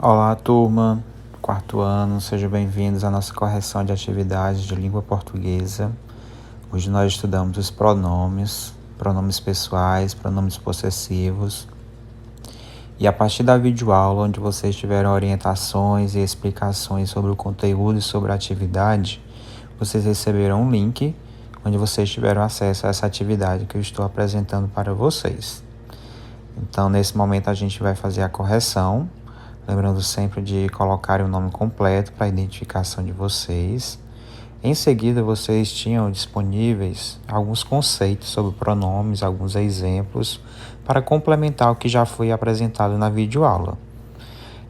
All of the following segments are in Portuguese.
Olá, turma, quarto ano, sejam bem-vindos à nossa correção de atividades de língua portuguesa. Hoje nós estudamos os pronomes, pronomes pessoais, pronomes possessivos. E a partir da videoaula, onde vocês tiveram orientações e explicações sobre o conteúdo e sobre a atividade, vocês receberão um link onde vocês tiveram acesso a essa atividade que eu estou apresentando para vocês. Então, nesse momento, a gente vai fazer a correção. Lembrando sempre de colocar o nome completo para a identificação de vocês. Em seguida, vocês tinham disponíveis alguns conceitos sobre pronomes, alguns exemplos, para complementar o que já foi apresentado na videoaula.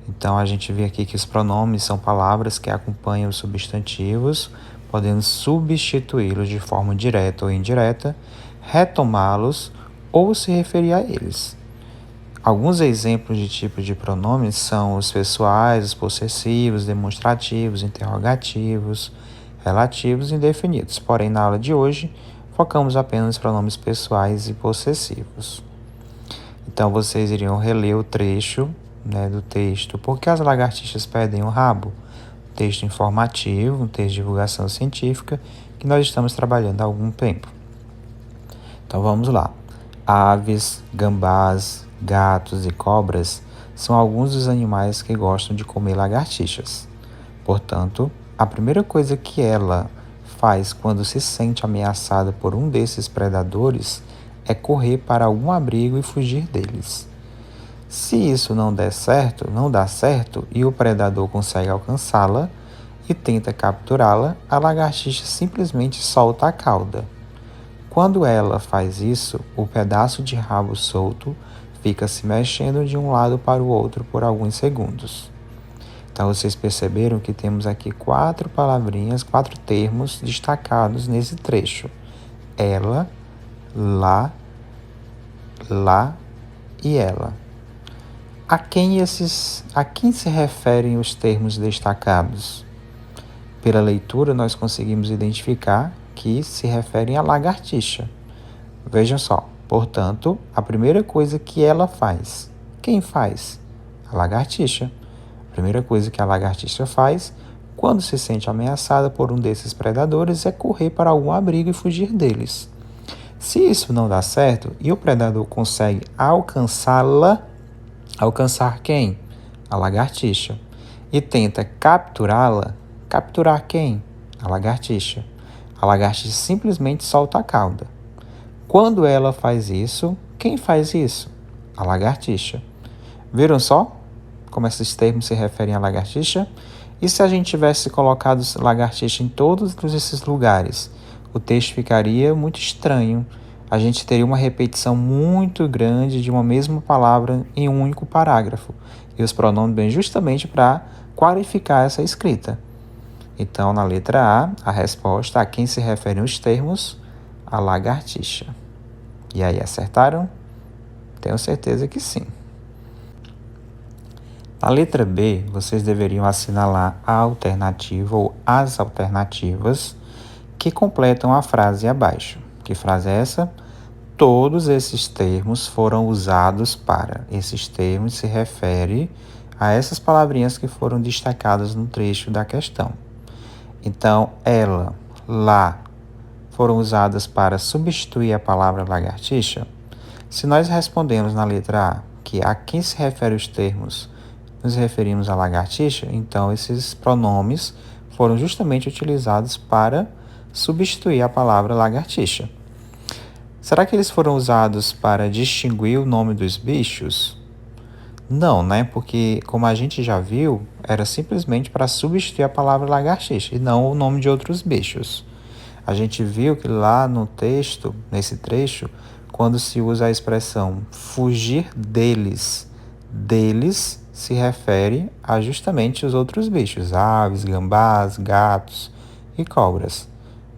Então, a gente vê aqui que os pronomes são palavras que acompanham os substantivos, podendo substituí-los de forma direta ou indireta, retomá-los ou se referir a eles. Alguns exemplos de tipos de pronomes são os pessoais, os possessivos, demonstrativos, interrogativos, relativos e indefinidos. Porém, na aula de hoje, focamos apenas nos pronomes pessoais e possessivos. Então, vocês iriam reler o trecho do texto Por que as lagartixas perdem o rabo? Texto informativo, um texto de divulgação científica, que nós estamos trabalhando há algum tempo. Então, vamos lá. Aves, gambás, gatos e cobras são alguns dos animais que gostam de comer lagartixas. Portanto, a primeira coisa que ela faz quando se sente ameaçada por um desses predadores é correr para algum abrigo e fugir deles. Se isso não dá certo e o predador consegue alcançá-la e tenta capturá-la, a lagartixa simplesmente solta a cauda. Quando ela faz isso, o pedaço de rabo solto fica se mexendo de um lado para o outro por alguns segundos. Então, vocês perceberam que temos aqui 4 palavrinhas, 4 termos destacados nesse trecho. Ela, lá e ela. A quem se referem os termos destacados? Pela leitura, nós conseguimos identificar que se referem à lagartixa. Vejam só, portanto, a primeira coisa que ela faz. Quem faz? A lagartixa. A primeira coisa que a lagartixa faz quando se sente ameaçada por um desses predadores é correr para algum abrigo e fugir deles. Se isso não dá certo e o predador consegue alcançá-la, alcançar quem? A lagartixa. E tenta capturá-la, capturar quem? A lagartixa. A lagartixa simplesmente solta a cauda. Quando ela faz isso, quem faz isso? A lagartixa. Viram só como esses termos se referem à lagartixa? E se a gente tivesse colocado lagartixa em todos esses lugares? O texto ficaria muito estranho. A gente teria uma repetição muito grande de uma mesma palavra em um único parágrafo. E os pronomes vêm justamente para qualificar essa escrita. Então, na letra A resposta a quem se referem os termos, a lagartixa. E aí, acertaram? Tenho certeza que sim. Na letra B, vocês deveriam assinalar a alternativa ou as alternativas que completam a frase abaixo. Que frase é essa? Todos esses termos foram usados para. Esses termos se referem a essas palavrinhas que foram destacadas no trecho da questão. Então, ela, lá, foram usadas para substituir a palavra lagartixa? Se nós respondemos na letra A que a quem se refere os termos nos referimos à lagartixa, então esses pronomes foram justamente utilizados para substituir a palavra lagartixa. Será que eles foram usados para distinguir o nome dos bichos? Não, né? Porque, como a gente já viu, era simplesmente para substituir a palavra lagartixa e não o nome de outros bichos. A gente viu que lá no texto, nesse trecho, quando se usa a expressão fugir deles, deles se refere a justamente os outros bichos, aves, gambás, gatos e cobras.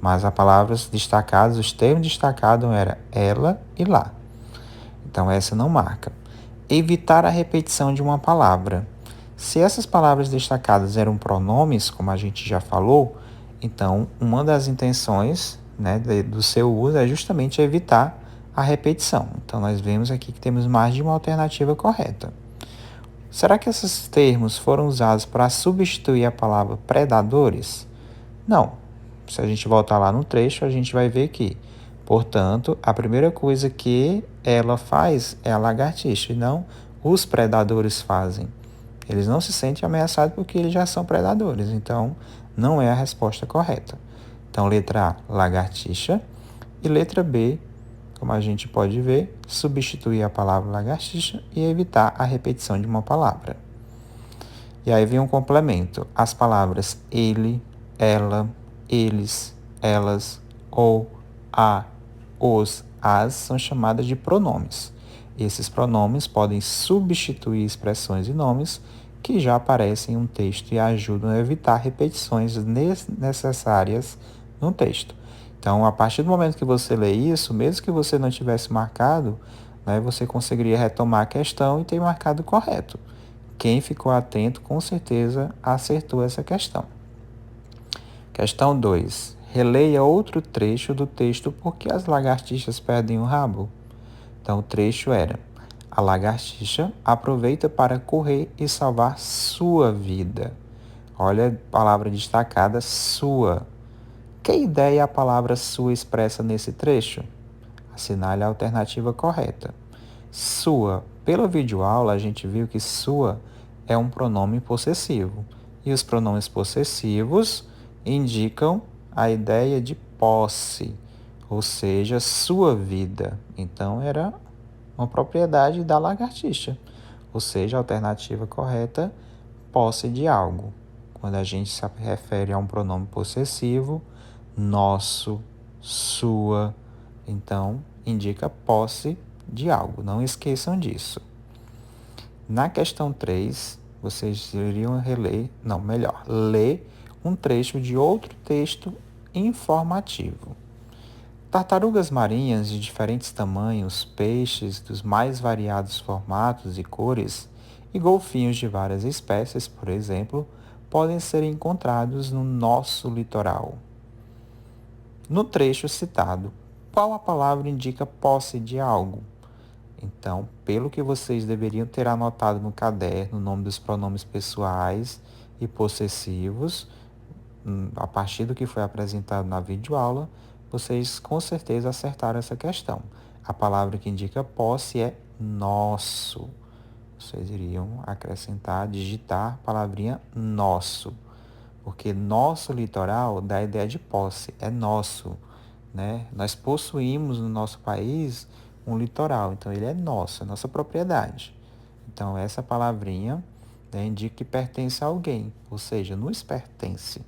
Mas as palavras destacadas, os termos destacados eram ela e lá. Então essa não marca. Evitar a repetição de uma palavra. Se essas palavras destacadas eram pronomes, como a gente já falou, então uma das intenções do seu uso é justamente evitar a repetição. Então nós vemos aqui que temos mais de uma alternativa correta. Será que esses termos foram usados para substituir a palavra predadores? Não. Se a gente voltar lá no trecho, a gente vai ver que, portanto, a primeira coisa que ela faz é a lagartixa, e não os predadores fazem. Eles não se sentem ameaçados porque eles já são predadores, então não é a resposta correta. Então, letra A, lagartixa, e letra B, como a gente pode ver, substituir a palavra lagartixa e evitar a repetição de uma palavra. E aí vem um complemento. As palavras ele, ela, eles, elas, ou, a, os, as são chamadas de pronomes. Esses pronomes podem substituir expressões e nomes que já aparecem em um texto e ajudam a evitar repetições desnecessárias no texto. Então, a partir do momento que você lê isso, mesmo que você não tivesse marcado, né, você conseguiria retomar a questão e ter marcado correto. Quem ficou atento, com certeza, acertou essa questão. Questão 2. Releia outro trecho do texto Por que as lagartixas perdem o rabo? Então, o trecho era: a lagartixa aproveita para correr e salvar sua vida. Olha a palavra destacada, sua. Que ideia a palavra sua expressa nesse trecho? Assinale a alternativa correta. Sua. Pela videoaula, a gente viu que sua é um pronome possessivo. E os pronomes possessivos indicam a ideia de posse, ou seja, sua vida. Então, era uma propriedade da lagartixa. Ou seja, a alternativa correta, posse de algo. Quando a gente se refere a um pronome possessivo, nosso, sua, então indica posse de algo. Não esqueçam disso. Na questão 3, vocês iriam ler um trecho de outro texto informativo. Tartarugas marinhas de diferentes tamanhos, peixes dos mais variados formatos e cores, e golfinhos de várias espécies, por exemplo, podem ser encontrados no nosso litoral. No trecho citado, qual a palavra indica posse de algo? Então, pelo que vocês deveriam ter anotado no caderno, o nome dos pronomes pessoais e possessivos, a partir do que foi apresentado na videoaula, vocês com certeza acertaram essa questão. A palavra que indica posse é nosso. Vocês iriam acrescentar, digitar a palavrinha nosso, porque nosso litoral dá a ideia de posse, é nosso, né? Nós possuímos no nosso país um litoral, então ele é nosso, é nossa propriedade. Então essa palavrinha, né, indica que pertence a alguém, ou seja, nos pertence.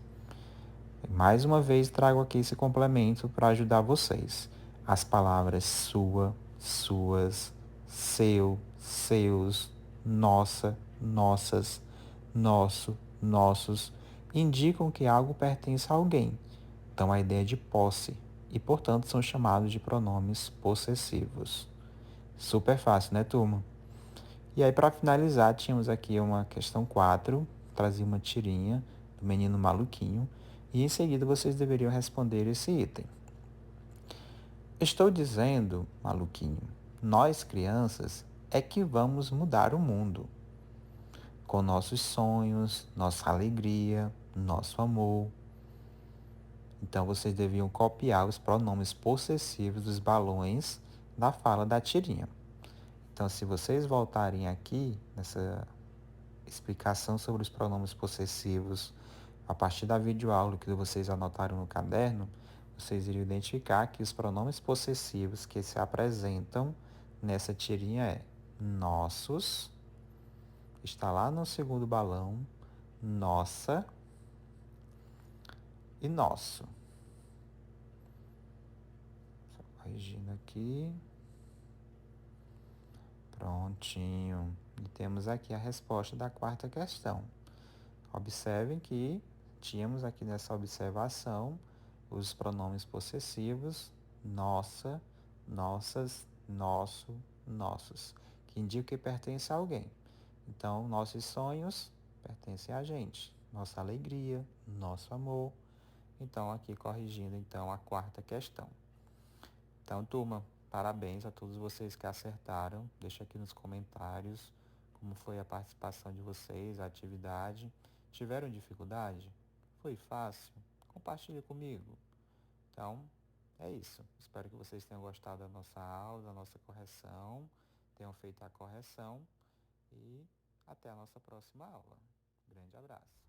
Mais uma vez trago aqui esse complemento para ajudar vocês. As palavras sua, suas, seu, seus, nossa, nossas, nosso, nossos indicam que algo pertence a alguém. Então a ideia de posse e, portanto, são chamados de pronomes possessivos. Super fácil, né, turma? E aí, para finalizar, tínhamos aqui uma questão 4, trazia uma tirinha do menino maluquinho, e em seguida vocês deveriam responder esse item. Estou dizendo, maluquinho, nós crianças é que vamos mudar o mundo. Com nossos sonhos, nossa alegria, nosso amor. Então vocês deviam copiar os pronomes possessivos dos balões da fala da tirinha. Então, se vocês voltarem aqui nessa explicação sobre os pronomes possessivos, a partir da videoaula que vocês anotaram no caderno, vocês iriam identificar que os pronomes possessivos que se apresentam nessa tirinha é nossos, está lá no segundo balão, nossa e nosso. Só corrigindo aqui. Prontinho. E temos aqui a resposta da quarta questão. Observem que tínhamos aqui nessa observação os pronomes possessivos nossa, nossas, nosso, nossos, que indicam que pertence a alguém. Então, nossos sonhos pertencem a gente, nossa alegria, nosso amor. Então, aqui corrigindo então a quarta questão. Então, turma, parabéns a todos vocês que acertaram. Deixa aqui nos comentários Como foi a participação de vocês, a atividade? Tiveram dificuldade? Foi fácil? Compartilhe comigo. Então, é isso. Espero que vocês tenham gostado da nossa aula, da nossa correção, tenham feito a correção e até a nossa próxima aula. Grande abraço.